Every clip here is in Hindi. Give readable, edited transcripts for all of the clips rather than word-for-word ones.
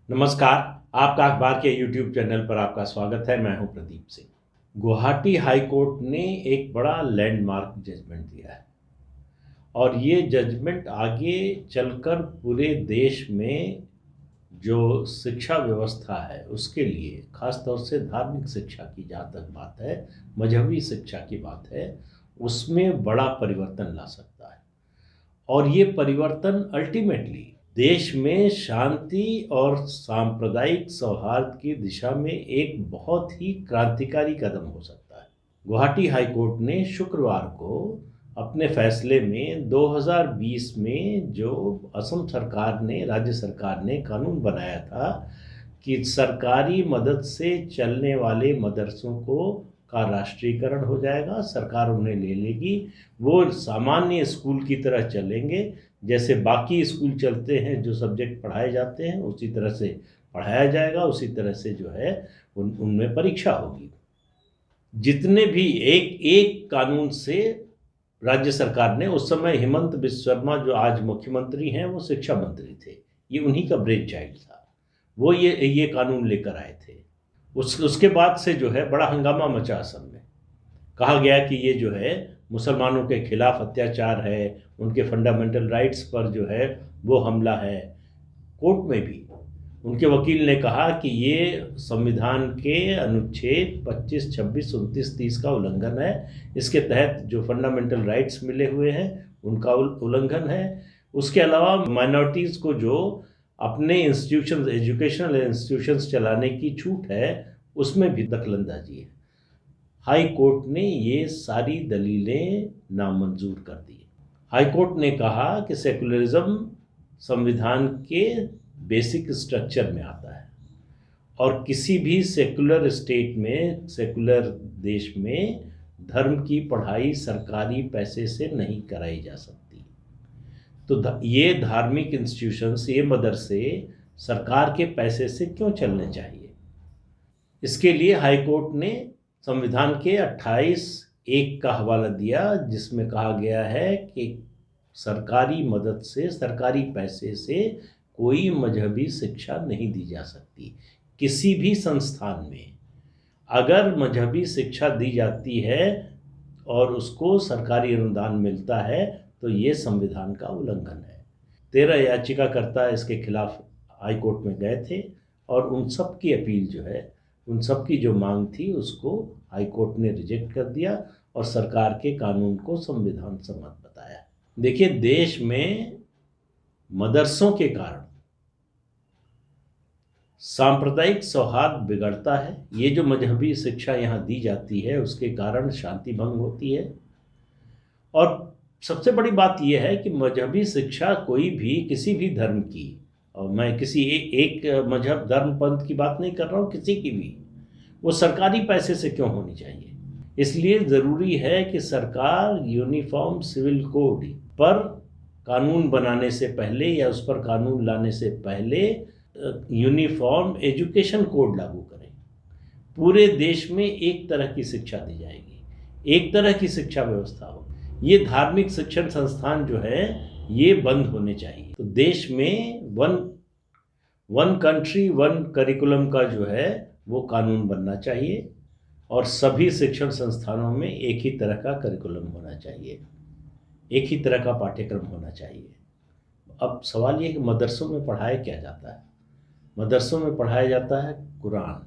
नमस्कार। आपका अखबार के यूट्यूब चैनल पर आपका स्वागत है। मैं हूं प्रदीप सिंह। गुवाहाटी हाई कोर्ट ने एक बड़ा लैंडमार्क जजमेंट दिया है और ये जजमेंट आगे चलकर पूरे देश में जो शिक्षा व्यवस्था है उसके लिए, खास तौर से धार्मिक शिक्षा की जहाँ तक बात है, मजहबी शिक्षा की बात है, उसमें बड़ा परिवर्तन ला सकता है। और ये परिवर्तन अल्टीमेटली देश में शांति और सांप्रदायिक सौहार्द की दिशा में एक बहुत ही क्रांतिकारी कदम हो सकता है। गुवाहाटी हाई कोर्ट ने शुक्रवार को अपने फैसले में 2020 में जो असम सरकार ने, राज्य सरकार ने कानून बनाया था कि सरकारी मदद से चलने वाले मदरसों को का राष्ट्रीयकरण हो जाएगा, सरकार उन्हें ले लेगी, वो सामान्य स्कूल की तरह चलेंगे, जैसे बाकी स्कूल चलते हैं, जो सब्जेक्ट पढ़ाए जाते हैं उसी तरह से पढ़ाया जाएगा, उसी तरह से जो है उनमें परीक्षा होगी। जितने भी एक एक कानून से राज्य सरकार ने, उस समय हेमंत बिस्वा शर्मा जो आज मुख्यमंत्री हैं वो शिक्षा मंत्री थे, ये उन्हीं का ब्रेन चाइल्ड था, वो ये कानून लेकर आए थे। उसके बाद से जो है बड़ा हंगामा मचा असम में। कहा गया कि ये जो है मुसलमानों के खिलाफ अत्याचार है, उनके फंडामेंटल राइट्स पर जो है वो हमला है। कोर्ट में भी उनके वकील ने कहा कि ये संविधान के अनुच्छेद 25, 26, 29, 30 का उल्लंघन है। इसके तहत जो फंडामेंटल राइट्स मिले हुए हैं उनका उल्लंघन है। उसके अलावा माइनॉरिटीज़ को जो अपने इंस्टीट्यूशंस, एजुकेशनल इंस्टीट्यूशंस चलाने की छूट है, उसमें भी दखलंदाजी है। हाई कोर्ट ने ये सारी दलीलें नामंजूर कर दी। हाई कोर्ट ने कहा कि सेकुलरिज्म संविधान के बेसिक स्ट्रक्चर में आता है और किसी भी सेकुलर स्टेट में, सेकुलर देश में धर्म की पढ़ाई सरकारी पैसे से नहीं कराई जा सकती। तो ये धार्मिक इंस्टीट्यूशंस, ये मदरसे सरकार के पैसे से क्यों चलने चाहिए? इसके लिए हाई कोर्ट ने संविधान के 28(1) का हवाला दिया, जिसमें कहा गया है कि सरकारी मदद से, सरकारी पैसे से कोई मजहबी शिक्षा नहीं दी जा सकती। किसी भी संस्थान में अगर मजहबी शिक्षा दी जाती है और उसको सरकारी अनुदान मिलता है तो ये संविधान का उल्लंघन है। 13 याचिकाकर्ता इसके खिलाफ हाई कोर्ट में गए थे और उन सब की अपील जो है, उन सब की जो मांग थी उसको हाई कोर्ट ने रिजेक्ट कर दिया और सरकार के कानून को संविधान सम्मत बताया। देखिए, देश में मदरसों के कारण सांप्रदायिक सौहार्द बिगड़ता है। ये जो मजहबी शिक्षा यहाँ दी जाती है उसके कारण शांति भंग होती है। और सबसे बड़ी बात यह है कि मजहबी शिक्षा कोई भी, किसी भी धर्म की, और मैं किसी एक मजहब, धर्म, पंथ की बात नहीं कर रहा हूँ, किसी की भी, वो सरकारी पैसे से क्यों होनी चाहिए? इसलिए ज़रूरी है कि सरकार यूनिफॉर्म सिविल कोड पर कानून बनाने से पहले या उस पर कानून लाने से पहले यूनिफॉर्म एजुकेशन कोड लागू करें। पूरे देश में एक तरह की शिक्षा दी जाएगी, एक तरह की शिक्षा व्यवस्था हो। ये धार्मिक शिक्षण संस्थान जो है ये बंद होने चाहिए। तो देश में वन कंट्री वन करिकुलम का जो है वो कानून बनना चाहिए और सभी शिक्षण संस्थानों में एक ही तरह का करिकुलम होना चाहिए, एक ही तरह का पाठ्यक्रम होना चाहिए। अब सवाल ये कि मदरसों में पढ़ाया क्या जाता है? मदरसों में पढ़ाया जाता है कुरान,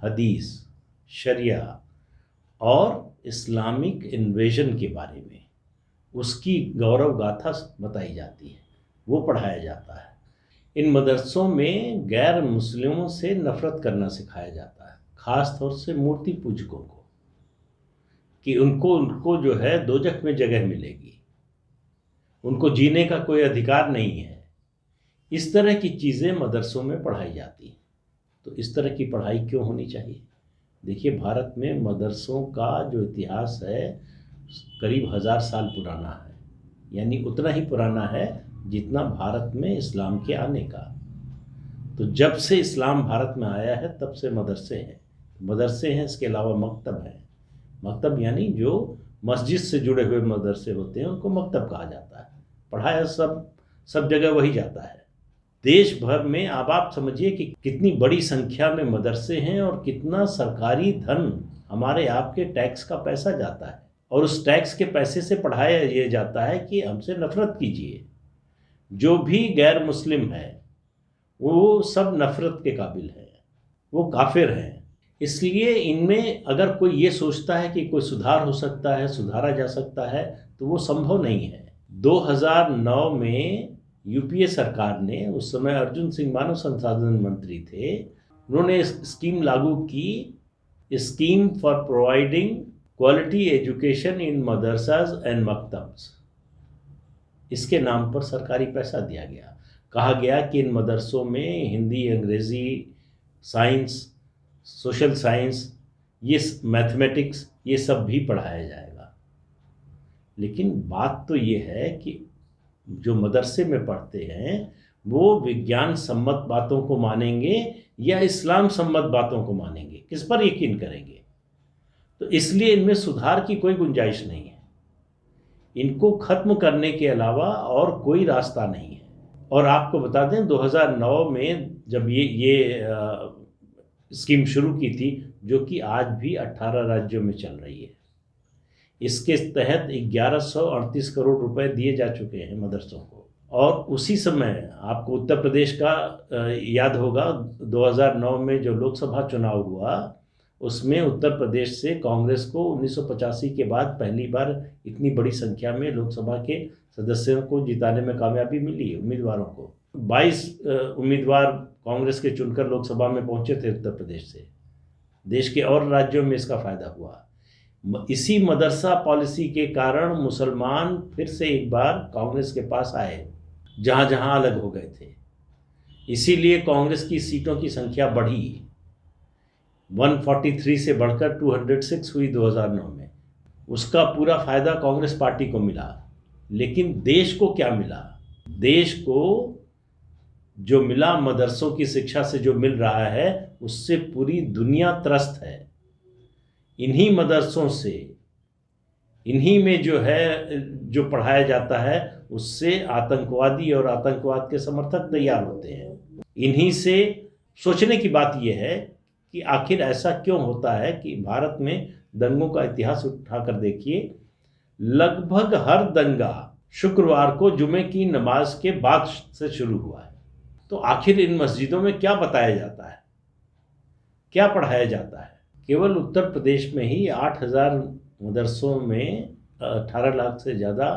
हदीस, शरिया और इस्लामिक इन्वेजन के बारे में, उसकी गौरव गाथा बताई जाती है, वो पढ़ाया जाता है। इन मदरसों में गैर मुस्लिमों से नफरत करना सिखाया जाता है, ख़ास तौर से मूर्ति पूजकों को, कि उनको जो है दोजख में जगह मिलेगी, उनको जीने का कोई अधिकार नहीं है। इस तरह की चीज़ें मदरसों में पढ़ाई जाती हैं। तो इस तरह की पढ़ाई क्यों होनी चाहिए? देखिए, भारत में मदरसों का जो इतिहास है करीब 1000 साल पुराना है, यानी उतना ही पुराना है जितना भारत में इस्लाम के आने का। तो जब से इस्लाम भारत में आया है तब से मदरसे हैं। मदरसे हैं, इसके अलावा मकतब हैं। मकतब यानी जो मस्जिद से जुड़े हुए मदरसे होते हैं उनको मकतब कहा जाता है। पढ़ाया सब जगह वही जाता है। देश भर में अब आप समझिए कि कितनी बड़ी संख्या में मदरसे हैं और कितना सरकारी धन हमारे आपके टैक्स का पैसा जाता है, और उस टैक्स के पैसे से पढ़ाया ये जाता है कि हमसे नफरत कीजिए। जो भी गैर मुस्लिम है वो सब नफरत के काबिल हैं, वो काफिर हैं। इसलिए इनमें अगर कोई ये सोचता है कि कोई सुधार हो सकता है, सुधारा जा सकता है, तो वो संभव नहीं है। 2009 में यूपीए सरकार ने, उस समय अर्जुन सिंह मानव संसाधन मंत्री थे, उन्होंने स्कीम लागू की, scheme for providing quality education in madrasas and maktabs. इसके नाम पर सरकारी पैसा दिया गया। कहा गया कि इन मदरसों में हिंदी, अंग्रेज़ी, साइंस, सोशल साइंस, ये मैथमेटिक्स, ये सब भी पढ़ाया जाएगा। लेकिन बात तो ये है कि जो मदरसे में पढ़ते हैं वो विज्ञान सम्मत बातों को मानेंगे या इस्लाम सम्मत बातों को मानेंगे, किस पर यकीन करेंगे? तो इसलिए इनमें सुधार की कोई गुंजाइश नहीं है। इनको खत्म करने के अलावा और कोई रास्ता नहीं है। और आपको बता दें 2009 में जब ये स्कीम शुरू की थी, जो कि आज भी 18 राज्यों में चल रही है, इसके तहत 1138 करोड़ रुपए दिए जा चुके हैं मदरसों को। और उसी समय आपको उत्तर प्रदेश का याद होगा, 2009 में जो लोकसभा चुनाव हुआ उसमें उत्तर प्रदेश से कांग्रेस को 1985 के बाद पहली बार इतनी बड़ी संख्या में लोकसभा के सदस्यों को जिताने में कामयाबी मिली, उम्मीदवारों को। 22 उम्मीदवार कांग्रेस के चुनकर लोकसभा में पहुंचे थे उत्तर प्रदेश से। देश के और राज्यों में इसका फायदा हुआ। इसी मदरसा पॉलिसी के कारण मुसलमान फिर से एक बार कांग्रेस के पास आए, जहां जहां अलग हो गए थे। इसीलिए कांग्रेस की सीटों की संख्या बढ़ी, 143 से बढ़कर 206 हुई 2009 में। उसका पूरा फायदा कांग्रेस पार्टी को मिला। लेकिन देश को क्या मिला? देश को जो मिला, मदरसों की शिक्षा से जो मिल रहा है, उससे पूरी दुनिया त्रस्त है। इन्हीं मदरसों से, इन्हीं में जो है, जो पढ़ाया जाता है, उससे आतंकवादी और आतंकवाद के समर्थक तैयार होते हैं। इन्हीं से सोचने की बात यह है कि आखिर ऐसा क्यों होता है कि भारत में दंगों का इतिहास उठाकर देखिए, लगभग हर दंगा शुक्रवार को जुमे की नमाज के बाद से शुरू हुआ है। तो आखिर इन मस्जिदों में क्या बताया जाता है, क्या पढ़ाया जाता है? केवल उत्तर प्रदेश में ही 8000 मदरसों में 18 लाख से ज़्यादा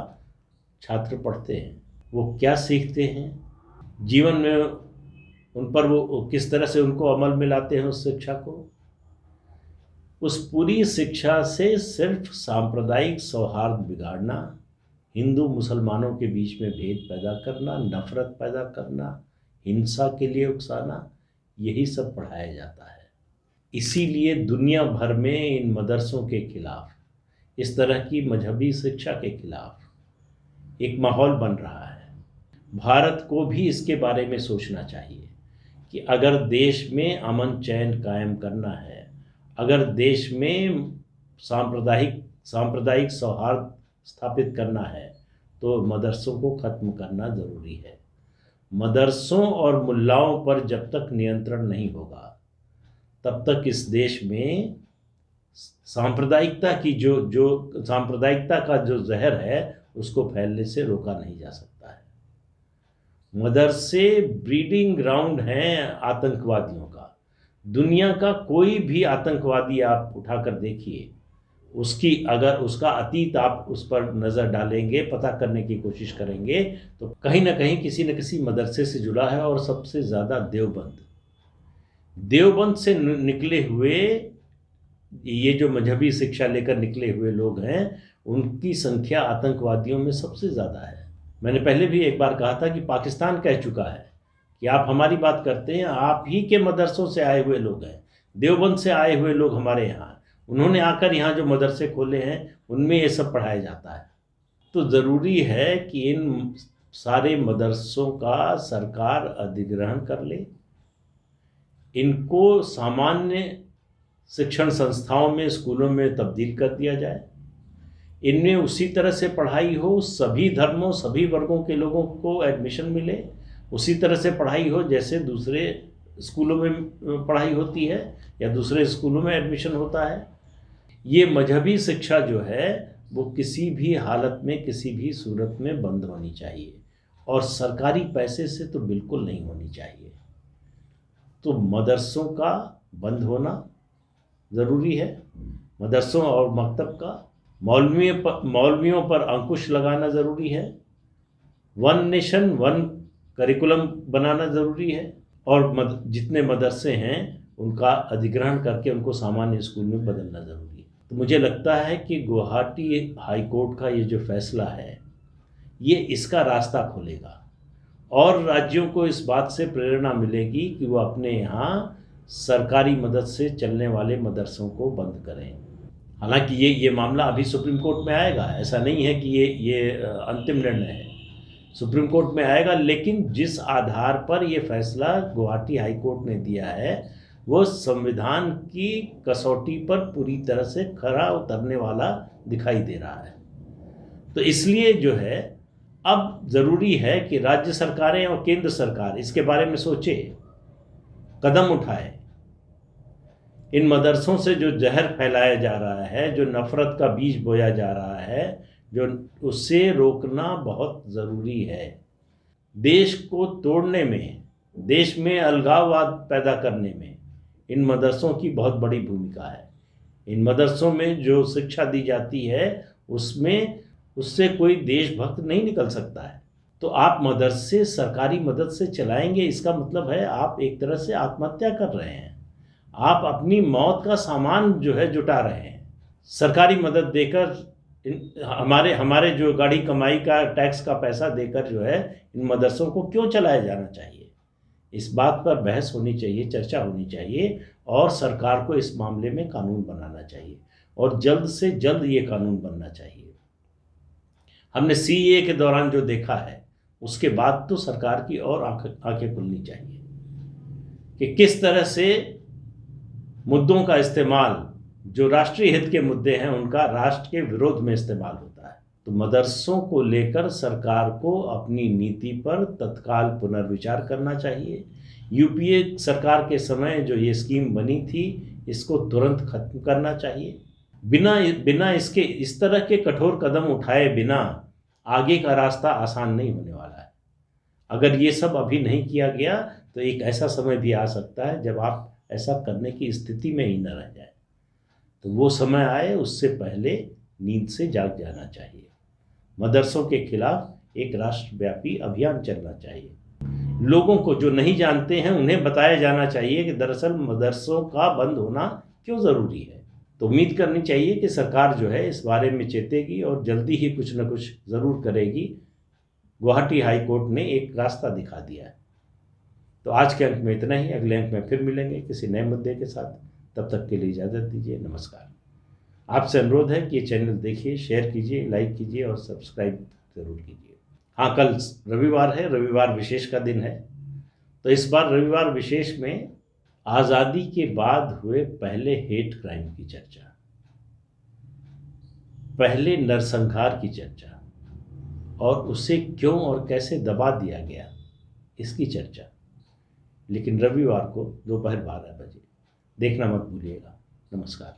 छात्र पढ़ते हैं। वो क्या सीखते हैं जीवन में, उन पर वो किस तरह से उनको अमल में लाते हैं उस शिक्षा को? उस पूरी शिक्षा से सिर्फ सांप्रदायिक सौहार्द बिगाड़ना, हिंदू मुसलमानों के बीच में भेद पैदा करना, नफरत पैदा करना, हिंसा के लिए उकसाना, यही सब पढ़ाया जाता है। इसीलिए दुनिया भर में इन मदरसों के खिलाफ, इस तरह की मजहबी शिक्षा के खिलाफ एक माहौल बन रहा है। भारत को भी इसके बारे में सोचना चाहिए कि अगर देश में अमन चैन कायम करना है, अगर देश में सांप्रदायिक सौहार्द स्थापित करना है, तो मदरसों को ख़त्म करना ज़रूरी है। मदरसों और मुल्लाओं पर जब तक नियंत्रण नहीं होगा, तब तक इस देश में सांप्रदायिकता का जो जहर है, उसको फैलने से रोका नहीं जा सकता है। मदरसे ब्रीडिंग ग्राउंड हैं आतंकवादियों का। दुनिया का कोई भी आतंकवादी आप उठाकर देखिए, अगर उसका अतीत आप उस पर नज़र डालेंगे, पता करने की कोशिश करेंगे, तो कहीं ना कहीं किसी न किसी मदरसे से जुड़ा है। और सबसे ज़्यादा देवबंद से निकले हुए, ये जो मजहबी शिक्षा लेकर निकले हुए लोग हैं, उनकी संख्या आतंकवादियों में सबसे ज़्यादा है। मैंने पहले भी एक बार कहा था कि पाकिस्तान कह चुका है कि आप हमारी बात करते हैं, आप ही के मदरसों से आए हुए लोग हैं, देवबंद से आए हुए लोग हमारे यहाँ, उन्होंने आकर यहाँ जो मदरसे खोले हैं उनमें ये सब पढ़ाया जाता है। तो ज़रूरी है कि इन सारे मदरसों का सरकार अधिग्रहण कर ले, इनको सामान्य शिक्षण संस्थाओं में, स्कूलों में तब्दील कर दिया जाए। इनमें उसी तरह से पढ़ाई हो, सभी धर्मों, सभी वर्गों के लोगों को एडमिशन मिले, उसी तरह से पढ़ाई हो जैसे दूसरे स्कूलों में पढ़ाई होती है या दूसरे स्कूलों में एडमिशन होता है। ये मजहबी शिक्षा जो है वो किसी भी हालत में किसी भी सूरत में बंद होनी चाहिए और सरकारी पैसे से तो बिल्कुल नहीं होनी चाहिए। तो मदरसों का बंद होना ज़रूरी है, मदरसों और मकतब का मौलवियों पर अंकुश लगाना ज़रूरी है, वन नेशन वन करिकुलम बनाना ज़रूरी है और जितने मदरसे हैं उनका अधिग्रहण करके उनको सामान्य स्कूल में बदलना ज़रूरी है। तो मुझे लगता है कि गुवाहाटी हाई कोर्ट का ये जो फैसला है ये इसका रास्ता खोलेगा और राज्यों को इस बात से प्रेरणा मिलेगी कि वो अपने यहाँ सरकारी मदद से चलने वाले मदरसों को बंद करें। हालांकि ये मामला अभी सुप्रीम कोर्ट में आएगा, ऐसा नहीं है कि ये अंतिम निर्णय है, सुप्रीम कोर्ट में आएगा, लेकिन जिस आधार पर ये फैसला गुवाहाटी हाई कोर्ट ने दिया है वो संविधान की कसौटी पर पूरी तरह से खरा उतरने वाला दिखाई दे रहा है। तो इसलिए जो है अब ज़रूरी है कि राज्य सरकारें और केंद्र सरकार इसके बारे में सोचे, कदम उठाए। इन मदरसों से जो जहर फैलाया जा रहा है, जो नफ़रत का बीज बोया जा रहा है, जो उससे रोकना बहुत ज़रूरी है। देश को तोड़ने में, देश में अलगाववाद पैदा करने में इन मदरसों की बहुत बड़ी भूमिका है। इन मदरसों में जो शिक्षा दी जाती है उससे कोई देशभक्त नहीं निकल सकता है। तो आप मदरसे सरकारी मदद से चलाएंगे, इसका मतलब है आप एक तरह से आत्महत्या कर रहे हैं, आप अपनी मौत का सामान जो है जुटा रहे हैं। सरकारी मदद देकर हमारे जो गाड़ी कमाई का टैक्स का पैसा देकर जो है इन मदरसों को क्यों चलाया जाना चाहिए, इस बात पर बहस होनी चाहिए, चर्चा होनी चाहिए और सरकार को इस मामले में कानून बनाना चाहिए और जल्द से जल्द ये कानून बनना चाहिए। हमने सीए के दौरान जो देखा है उसके बाद तो सरकार की और आंखें खुलनी चाहिए कि किस तरह से मुद्दों का इस्तेमाल, जो राष्ट्रीय हित के मुद्दे हैं उनका राष्ट्र के विरोध में इस्तेमाल होता है। तो मदरसों को लेकर सरकार को अपनी नीति पर तत्काल पुनर्विचार करना चाहिए। यूपीए सरकार के समय जो ये स्कीम बनी थी इसको तुरंत खत्म करना चाहिए। बिना इसके इस तरह के कठोर कदम उठाए बिना आगे का रास्ता आसान नहीं होने वाला है। अगर ये सब अभी नहीं किया गया तो एक ऐसा समय भी आ सकता है जब आप ऐसा करने की स्थिति में ही न रह जाए। तो वो समय आए उससे पहले नींद से जाग जाना चाहिए। मदरसों के खिलाफ एक राष्ट्रव्यापी अभियान चलना चाहिए। लोगों को जो नहीं जानते हैं उन्हें बताया जाना चाहिए कि दरअसल मदरसों का बंद होना क्यों ज़रूरी है। तो उम्मीद करनी चाहिए कि सरकार जो है इस बारे में चेतेगी और जल्दी ही कुछ न कुछ ज़रूर करेगी। गुवाहाटी हाई कोर्ट ने एक रास्ता दिखा दिया है। तो आज के अंक में इतना ही, अगले अंक में फिर मिलेंगे किसी नए मुद्दे के साथ। तब तक के लिए इजाज़त दीजिए, नमस्कार। आपसे अनुरोध है कि ये चैनल देखिए, शेयर कीजिए, लाइक कीजिए और सब्सक्राइब ज़रूर कीजिए। हाँ, कल रविवार है, रविवार विशेष का दिन है। तो इस बार रविवार विशेष में आज़ादी के बाद हुए पहले हेट क्राइम की चर्चा, पहले नरसंहार की चर्चा और उसे क्यों और कैसे दबा दिया गया इसकी चर्चा, लेकिन रविवार को दोपहर 12 बजे देखना मत भूलिएगा। नमस्कार।